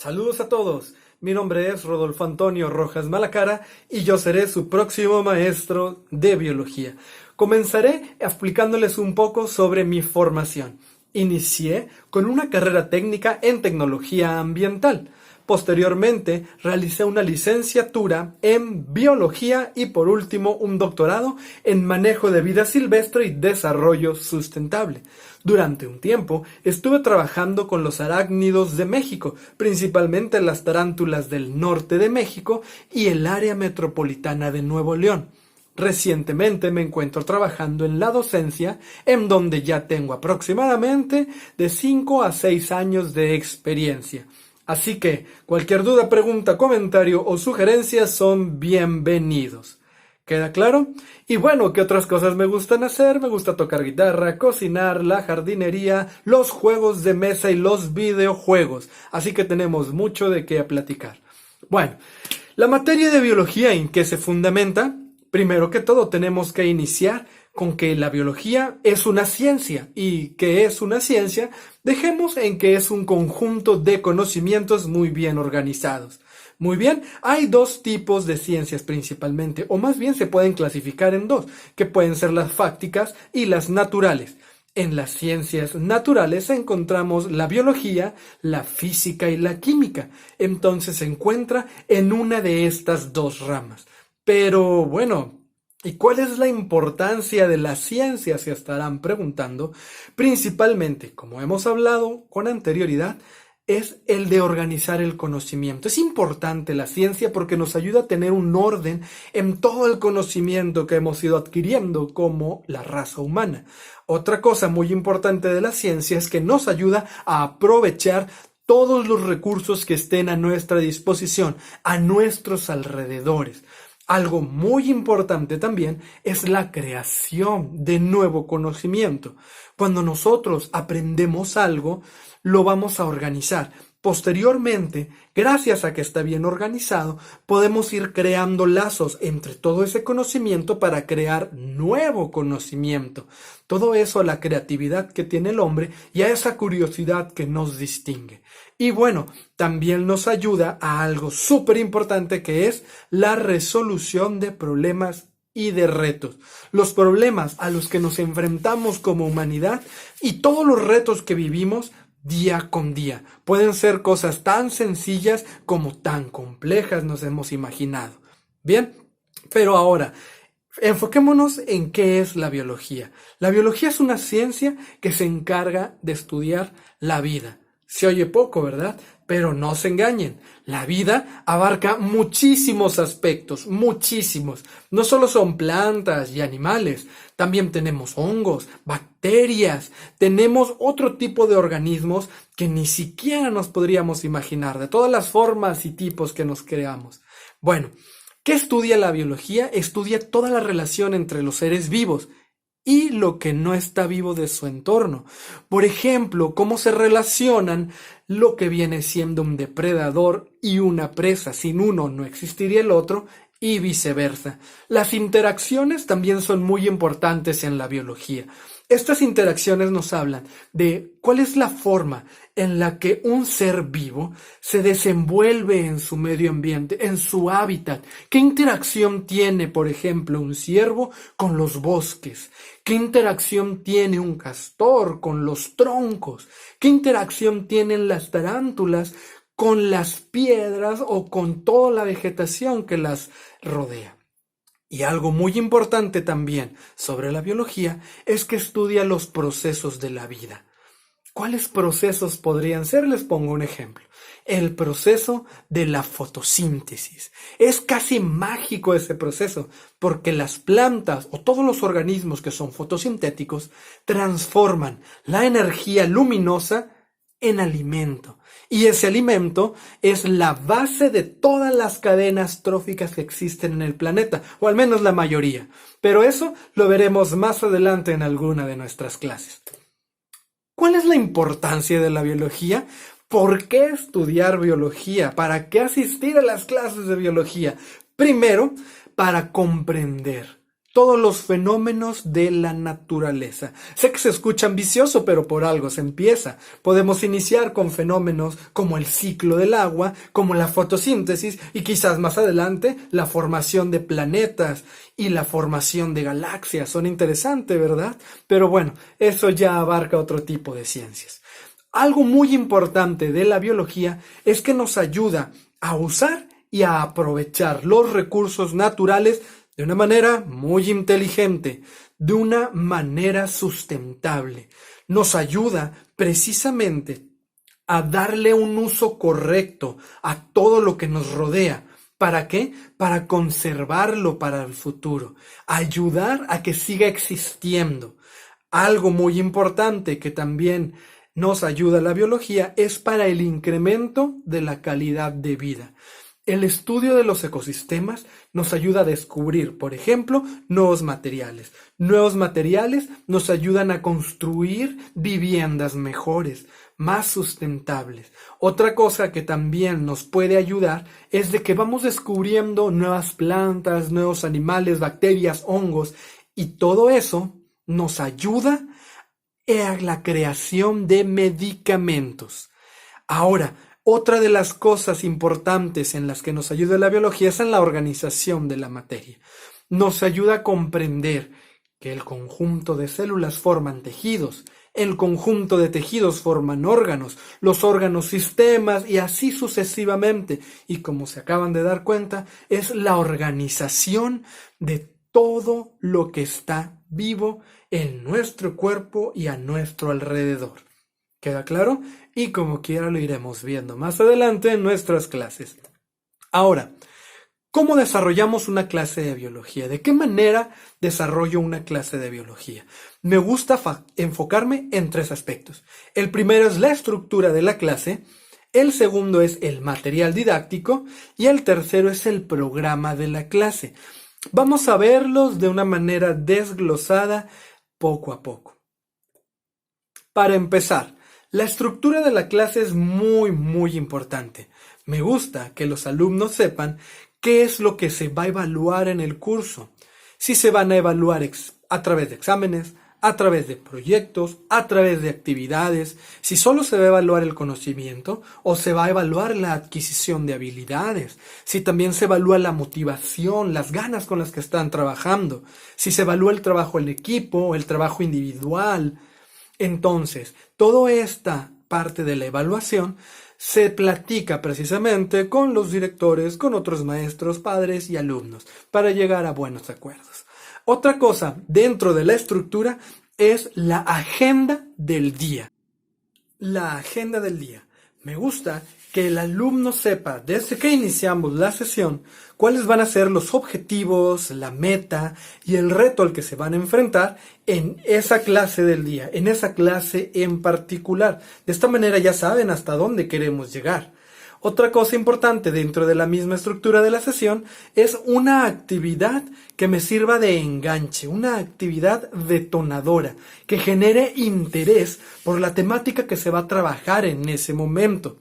Saludos a todos, mi nombre es Rodolfo Antonio Rojas Malacara y yo seré su próximo maestro de biología. Comenzaré explicándoles un poco sobre mi formación. Inicié con una carrera técnica en tecnología ambiental. Posteriormente realicé una licenciatura en biología y por último un doctorado en manejo de vida silvestre y desarrollo sustentable. Durante un tiempo estuve trabajando con los arácnidos de México, principalmente las tarántulas del norte de México y el área metropolitana de Nuevo León. Recientemente me encuentro trabajando en la docencia, en donde ya tengo aproximadamente de 5 a 6 años de experiencia. Así que cualquier duda, pregunta, comentario o sugerencia son bienvenidos. ¿Queda claro? Y bueno, ¿qué otras cosas me gustan hacer? Me gusta tocar guitarra, cocinar, la jardinería, los juegos de mesa y los videojuegos. Así que tenemos mucho de qué platicar. Bueno, la materia de biología en qué se fundamenta. Primero que todo tenemos que iniciar con que la biología es una ciencia. ¿Y qué es una ciencia? Dejemos en que es un conjunto de conocimientos muy bien organizados. Muy bien, hay dos tipos de ciencias principalmente, o más bien se pueden clasificar en dos, que pueden ser las fácticas y las naturales. En las ciencias naturales encontramos la biología, la física y la química. Entonces se encuentra en una de estas dos ramas. Pero bueno, ¿y cuál es la importancia de la ciencia? Se estarán preguntando. Principalmente, como hemos hablado con anterioridad, es el de organizar el conocimiento. Es importante la ciencia porque nos ayuda a tener un orden en todo el conocimiento que hemos ido adquiriendo como la raza humana. Otra cosa muy importante de la ciencia es que nos ayuda a aprovechar todos los recursos que estén a nuestra disposición, a nuestros alrededores. Algo muy importante también es la creación de nuevo conocimiento. Cuando nosotros aprendemos algo, lo vamos a organizar. Posteriormente, gracias a que está bien organizado, podemos ir creando lazos entre todo ese conocimiento para crear nuevo conocimiento. Todo eso a la creatividad que tiene el hombre y a esa curiosidad que nos distingue. Y bueno, también nos ayuda a algo súper importante que es la resolución de problemas y de retos. Los problemas a los que nos enfrentamos como humanidad y todos los retos que vivimos día con día. Pueden ser cosas tan sencillas como tan complejas nos hemos imaginado. Bien, pero ahora, enfoquémonos en qué es la biología. La biología es una ciencia que se encarga de estudiar la vida. Se oye poco, ¿verdad? Pero no se engañen. La vida abarca muchísimos aspectos, muchísimos. No solo son plantas y animales, también tenemos hongos, bacterias, tenemos otro tipo de organismos que ni siquiera nos podríamos imaginar, de todas las formas y tipos que nos creamos. Bueno, ¿qué estudia la biología? Estudia toda la relación entre los seres vivos y lo que no está vivo de su entorno. Por ejemplo, cómo se relacionan lo que viene siendo un depredador y una presa. Sin uno no existiría el otro y viceversa. Las interacciones también son muy importantes en la biología. Estas interacciones nos hablan de cuál es la forma en la que un ser vivo se desenvuelve en su medio ambiente, en su hábitat. ¿Qué interacción tiene, por ejemplo, un ciervo con los bosques? ¿Qué interacción tiene un castor con los troncos? ¿Qué interacción tienen las tarántulas con las piedras o con toda la vegetación que las rodea? Y algo muy importante también sobre la biología es que estudia los procesos de la vida. ¿Cuáles procesos podrían ser? Les pongo un ejemplo. El proceso de la fotosíntesis. Es casi mágico ese proceso, porque las plantas o todos los organismos que son fotosintéticos transforman la energía luminosa en alimento. Y ese alimento es la base de todas las cadenas tróficas que existen en el planeta, o al menos la mayoría. Pero eso lo veremos más adelante en alguna de nuestras clases. ¿Cuál es la importancia de la biología? ¿Por qué estudiar biología? ¿Para qué asistir a las clases de biología? Primero, para comprender todos los fenómenos de la naturaleza. Sé que se escucha ambicioso, pero por algo se empieza. Podemos iniciar con fenómenos como el ciclo del agua, como la fotosíntesis y quizás más adelante la formación de planetas y la formación de galaxias. Son interesantes, ¿verdad? Pero bueno, eso ya abarca otro tipo de ciencias. Algo muy importante de la biología es que nos ayuda a usar y a aprovechar los recursos naturales de una manera muy inteligente, de una manera sustentable. Nos ayuda precisamente a darle un uso correcto a todo lo que nos rodea. ¿Para qué? Para conservarlo para el futuro, ayudar a que siga existiendo. Algo muy importante que también nos ayuda la biología es para el incremento de la calidad de vida. El estudio de los ecosistemas nos ayuda a descubrir, por ejemplo, nuevos materiales. Nuevos materiales nos ayudan a construir viviendas mejores, más sustentables. Otra cosa que también nos puede ayudar es de que vamos descubriendo nuevas plantas, nuevos animales, bacterias, hongos, y todo eso nos ayuda a la creación de medicamentos. Ahora, otra de las cosas importantes en las que nos ayuda la biología es en la organización de la materia. Nos ayuda a comprender que el conjunto de células forman tejidos, el conjunto de tejidos forman órganos, los órganos sistemas y así sucesivamente. Y como se acaban de dar cuenta, es la organización de todo lo que está vivo en nuestro cuerpo y a nuestro alrededor. ¿Queda claro? Y como quiera lo iremos viendo más adelante en nuestras clases. Ahora, ¿cómo desarrollamos una clase de biología? ¿De qué manera desarrollo una clase de biología? Me gusta enfocarme en 3 aspectos. El primero es la estructura de la clase, el segundo es el material didáctico y el tercero es el programa de la clase. Vamos a verlos de una manera desglosada poco a poco. Para empezar, la estructura de la clase es muy importante. Me gusta que los alumnos sepan qué es lo que se va a evaluar en el curso. Si se van a evaluar a través de exámenes, a través de proyectos, a través de actividades, si solo se va a evaluar el conocimiento o se va a evaluar la adquisición de habilidades, si también se evalúa la motivación, las ganas con las que están trabajando, si se evalúa el trabajo en equipo, el trabajo individual. Entonces, toda esta parte de la evaluación se platica precisamente con los directores, con otros maestros, padres y alumnos, para llegar a buenos acuerdos. Otra cosa dentro de la estructura es la agenda del día. La agenda del día. Me gusta que el alumno sepa desde que iniciamos la sesión cuáles van a ser los objetivos, la meta y el reto al que se van a enfrentar en esa clase del día, en esa clase en particular. De esta manera ya saben hasta dónde queremos llegar. Otra cosa importante dentro de la misma estructura de la sesión es una actividad que me sirva de enganche, una actividad detonadora, que genere interés por la temática que se va a trabajar en ese momento.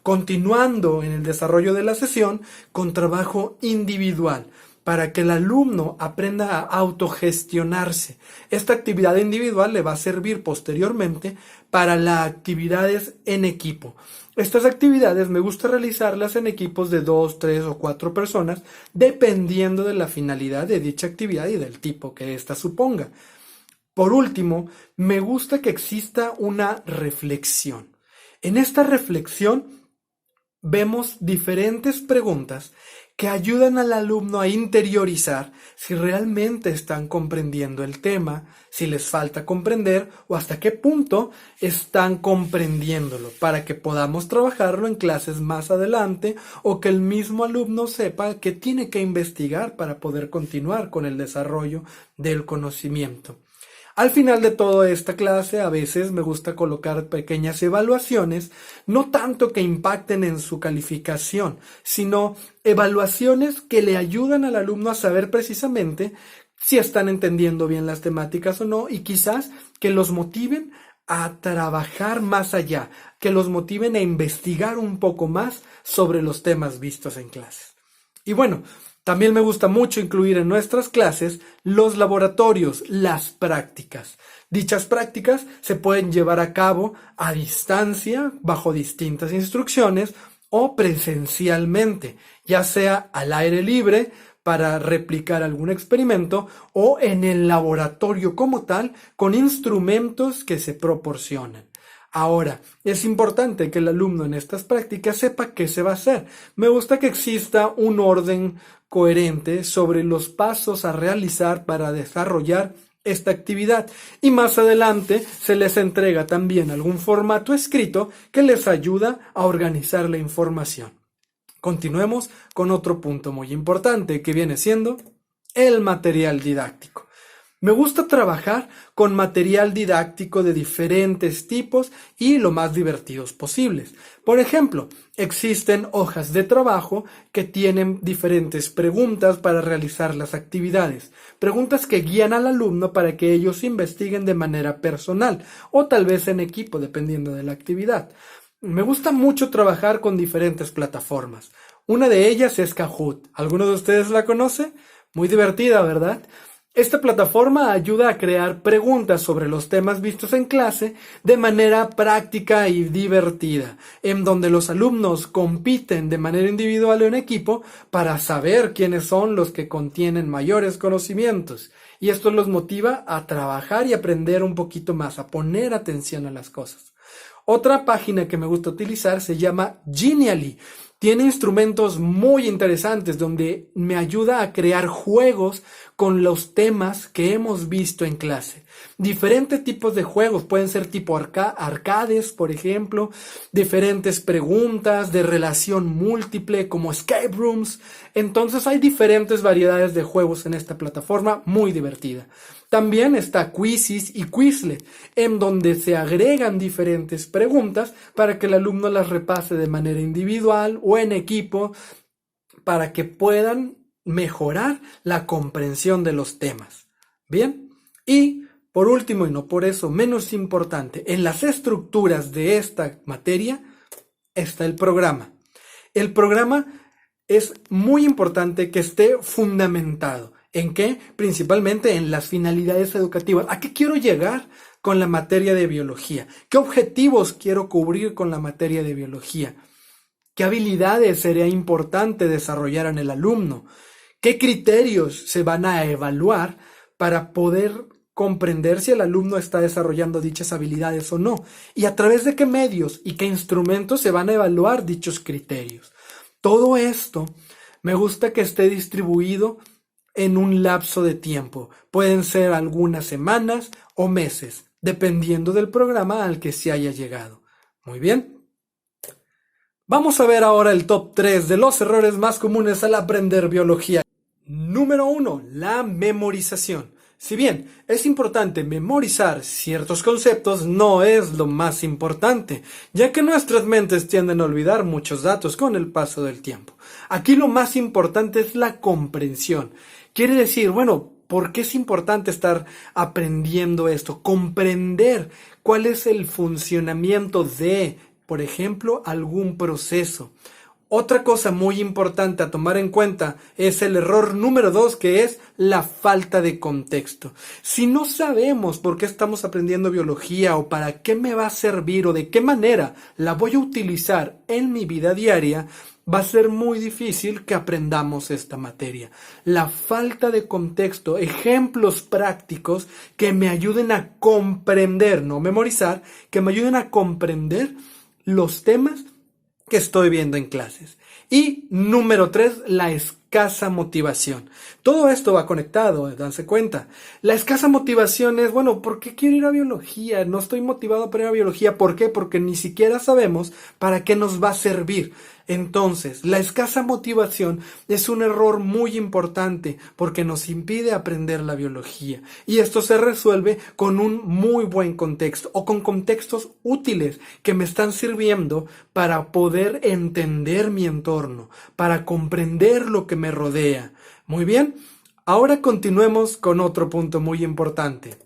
Continuando en el desarrollo de la sesión con trabajo individual, para que el alumno aprenda a autogestionarse. Esta actividad individual le va a servir posteriormente para las actividades en equipo. Estas actividades me gusta realizarlas en equipos de 2, 3 o 4 personas, dependiendo de la finalidad de dicha actividad y del tipo que ésta suponga. Por último, me gusta que exista una reflexión. En esta reflexión vemos diferentes preguntas que ayudan al alumno a interiorizar si realmente están comprendiendo el tema, si les falta comprender o hasta qué punto están comprendiéndolo para que podamos trabajarlo en clases más adelante o que el mismo alumno sepa que tiene que investigar para poder continuar con el desarrollo del conocimiento. Al final de toda esta clase, a veces me gusta colocar pequeñas evaluaciones, no tanto que impacten en su calificación, sino evaluaciones que le ayudan al alumno a saber precisamente si están entendiendo bien las temáticas o no, y quizás que los motiven a trabajar más allá, que los motiven a investigar un poco más sobre los temas vistos en clases. Y bueno, También me gusta mucho incluir en nuestras clases los laboratorios, las prácticas. Dichas prácticas se pueden llevar a cabo a distancia, bajo distintas instrucciones o presencialmente, ya sea al aire libre para replicar algún experimento o en el laboratorio como tal con instrumentos que se proporcionan. Ahora, es importante que el alumno en estas prácticas sepa qué se va a hacer. Me gusta que exista un orden coherente sobre los pasos a realizar para desarrollar esta actividad y más adelante se les entrega también algún formato escrito que les ayuda a organizar la información. Continuemos con otro punto muy importante que viene siendo el material didáctico. Me gusta trabajar con material didáctico de diferentes tipos y lo más divertidos posibles. Por ejemplo, existen hojas de trabajo que tienen diferentes preguntas para realizar las actividades. Preguntas que guían al alumno para que ellos investiguen de manera personal o tal vez en equipo, dependiendo de la actividad. Me gusta mucho trabajar con diferentes plataformas. Una de ellas es Kahoot. ¿Alguno de ustedes la conoce? Muy divertida, ¿verdad? Esta plataforma ayuda a crear preguntas sobre los temas vistos en clase de manera práctica y divertida, en donde los alumnos compiten de manera individual o en equipo para saber quiénes son los que contienen mayores conocimientos. Y esto los motiva a trabajar y aprender un poquito más, a poner atención a las cosas. Otra página que me gusta utilizar se llama Genially. Tiene instrumentos muy interesantes donde me ayuda a crear juegos con los temas que hemos visto en clase. Diferentes tipos de juegos, pueden ser tipo arcades, por ejemplo, diferentes preguntas de relación múltiple como escape rooms. Entonces hay diferentes variedades de juegos en esta plataforma muy divertida. También está Quizzes y Quizlet, en donde se agregan diferentes preguntas para que el alumno las repase de manera individual o en equipo para que puedan mejorar la comprensión de los temas. Bien, y por último, y no por eso menos importante, en las estructuras de esta materia está el programa. El programa es muy importante que esté fundamentado. ¿En qué? Principalmente en las finalidades educativas. ¿A qué quiero llegar con la materia de biología? ¿Qué objetivos quiero cubrir con la materia de biología? ¿Qué habilidades sería importante desarrollar en el alumno? ¿Qué criterios se van a evaluar para poder comprender si el alumno está desarrollando dichas habilidades o no? ¿Y a través de qué medios y qué instrumentos se van a evaluar dichos criterios? Todo esto me gusta que esté distribuido en un lapso de tiempo. Pueden ser algunas semanas o meses, dependiendo del programa al que se haya llegado. Muy bien. Vamos a ver ahora el top 3 de los errores más comunes al aprender biología. Número 1. La memorización. Si bien es importante memorizar ciertos conceptos, no es lo más importante, ya que nuestras mentes tienden a olvidar muchos datos con el paso del tiempo. Aquí lo más importante es la comprensión. Quiere decir, bueno, ¿por qué es importante estar aprendiendo esto? Comprender cuál es el funcionamiento de, por ejemplo, algún proceso. Otra cosa muy importante a tomar en cuenta es el error número 2, que es la falta de contexto. Si no sabemos por qué estamos aprendiendo biología o para qué me va a servir o de qué manera la voy a utilizar en mi vida diaria, va a ser muy difícil que aprendamos esta materia. La falta de contexto, ejemplos prácticos que me ayuden a comprender, no memorizar, que me ayuden a comprender los temas que estoy viendo en clases. Y número 3, la escasa motivación. Todo esto va conectado, danse cuenta. La escasa motivación es, bueno, ¿por qué quiero ir a biología? No estoy motivado para ir a biología. ¿Por qué? Porque ni siquiera sabemos para qué nos va a servir. Entonces, la escasa motivación es un error muy importante porque nos impide aprender la biología. Y esto se resuelve con un muy buen contexto o con contextos útiles que me están sirviendo para poder entender mi entorno, para comprender lo que me rodea. Muy bien, ahora continuemos con otro punto muy importante.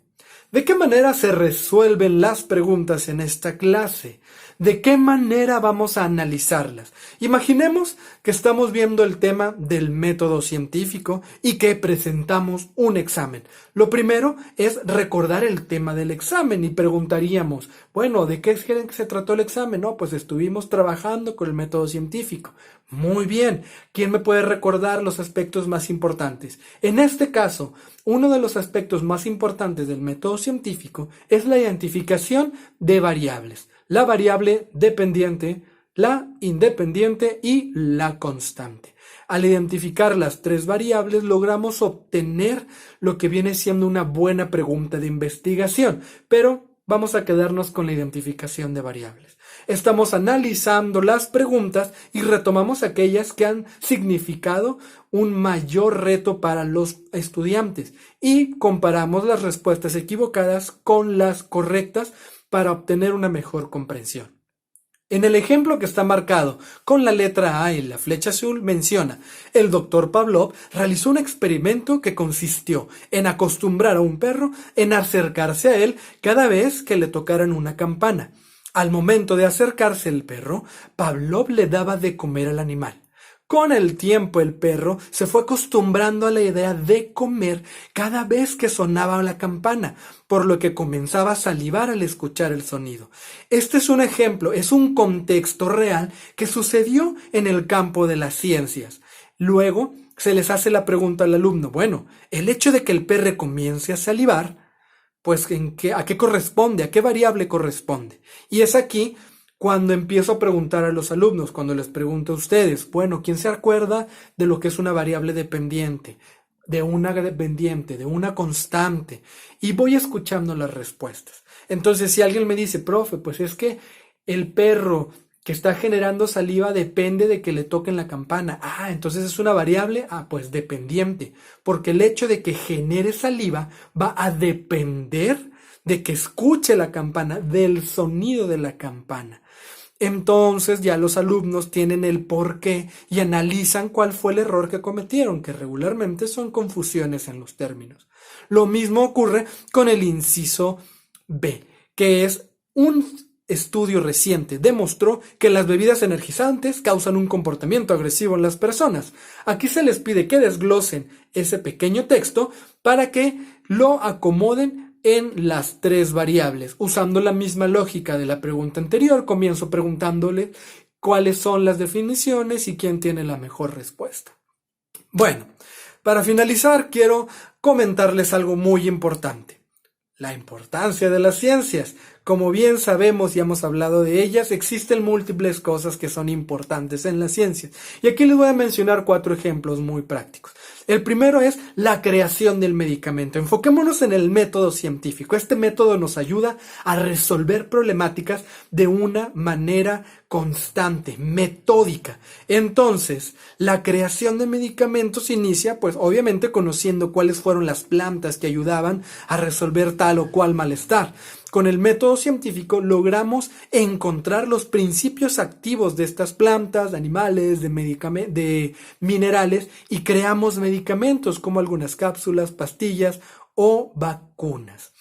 ¿De qué manera se resuelven las preguntas en esta clase? ¿De qué manera vamos a analizarlas? Imaginemos que estamos viendo el tema del método científico y que presentamos un examen. Lo primero es recordar el tema del examen y preguntaríamos, bueno, ¿de qué creen que se trató el examen? No, pues estuvimos trabajando con el método científico. Muy bien, ¿quién me puede recordar los aspectos más importantes? En este caso, uno de los aspectos más importantes del método científico es la identificación de variables. La variable dependiente, la independiente y la constante. Al identificar las tres variables logramos obtener lo que viene siendo una buena pregunta de investigación, pero vamos a quedarnos con la identificación de variables. Estamos analizando las preguntas y retomamos aquellas que han significado un mayor reto para los estudiantes y comparamos las respuestas equivocadas con las correctas para obtener una mejor comprensión. En el ejemplo que está marcado con la letra A y la flecha azul menciona, el doctor Pavlov realizó un experimento que consistió en acostumbrar a un perro en acercarse a él cada vez que le tocaran una campana. Al momento de acercarse el perro, Pavlov le daba de comer al animal. Con el tiempo el perro se fue acostumbrando a la idea de comer cada vez que sonaba la campana, por lo que comenzaba a salivar al escuchar el sonido. Este es un ejemplo, es un contexto real que sucedió en el campo de las ciencias. Luego se les hace la pregunta al alumno, bueno, el hecho de que el perro comience a salivar, pues ¿a qué corresponde? ¿A qué variable corresponde? Y es aquí cuando empiezo a preguntar a los alumnos, cuando les pregunto a ustedes, bueno, ¿quién se acuerda de lo que es una variable dependiente, de una constante? Y voy escuchando las respuestas. Entonces, si alguien me dice, profe, pues es que el perro que está generando saliva depende de que le toquen la campana. Ah, entonces es una variable, pues dependiente, porque el hecho de que genere saliva va a depender de que escuche la campana, del sonido de la campana. Entonces ya los alumnos tienen el porqué y analizan cuál fue el error que cometieron, que regularmente son confusiones en los términos. Lo mismo ocurre con el inciso B, que es un estudio reciente demostró que las bebidas energizantes causan un comportamiento agresivo en las personas. Aquí se les pide que desglosen ese pequeño texto para que lo acomoden en las tres variables. Usando la misma lógica de la pregunta anterior, comienzo preguntándole cuáles son las definiciones y quién tiene la mejor respuesta. Bueno, para finalizar quiero comentarles algo muy importante. La importancia de las ciencias. Como bien sabemos y hemos hablado de ellas, existen múltiples cosas que son importantes en las ciencias. Y aquí les voy a mencionar 4 ejemplos muy prácticos. El primero es la creación del medicamento. Enfoquémonos en el método científico. Este método nos ayuda a resolver problemáticas de una manera constante, metódica. Entonces, la creación de medicamentos inicia, pues obviamente conociendo cuáles fueron las plantas que ayudaban a resolver tal o cual malestar. Con el método científico logramos encontrar los principios activos de estas plantas, de animales, de minerales y creamos medicamentos como algunas cápsulas, pastillas o vacunas.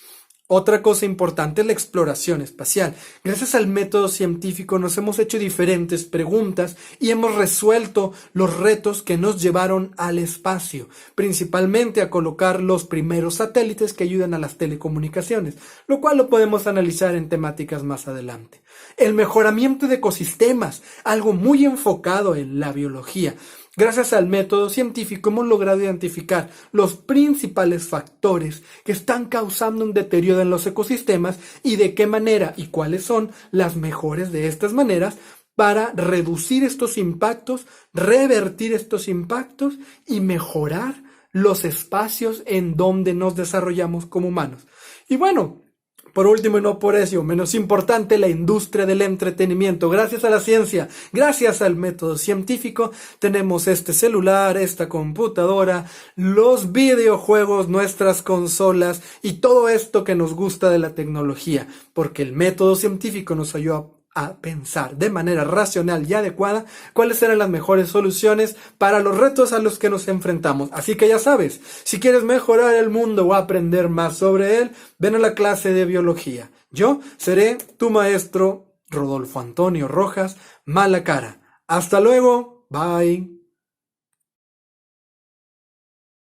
Otra cosa importante es la exploración espacial. Gracias al método científico nos hemos hecho diferentes preguntas y hemos resuelto los retos que nos llevaron al espacio, principalmente a colocar los primeros satélites que ayudan a las telecomunicaciones, lo cual lo podemos analizar en temáticas más adelante. El mejoramiento de ecosistemas, algo muy enfocado en la biología. Gracias al método científico hemos logrado identificar los principales factores que están causando un deterioro en los ecosistemas y de qué manera y cuáles son las mejores de estas maneras para reducir estos impactos, revertir estos impactos y mejorar los espacios en donde nos desarrollamos como humanos. Y bueno, por último y no por eso menos importante, la industria del entretenimiento. Gracias a la ciencia, gracias al método científico, tenemos este celular, esta computadora, los videojuegos, nuestras consolas y todo esto que nos gusta de la tecnología, porque el método científico nos ayudó a pensar de manera racional y adecuada cuáles serán las mejores soluciones para los retos a los que nos enfrentamos. Así que ya sabes, si quieres mejorar el mundo o aprender más sobre él, ven a la clase de biología. Yo seré tu maestro Rodolfo Antonio Rojas Malacara. Hasta luego, bye.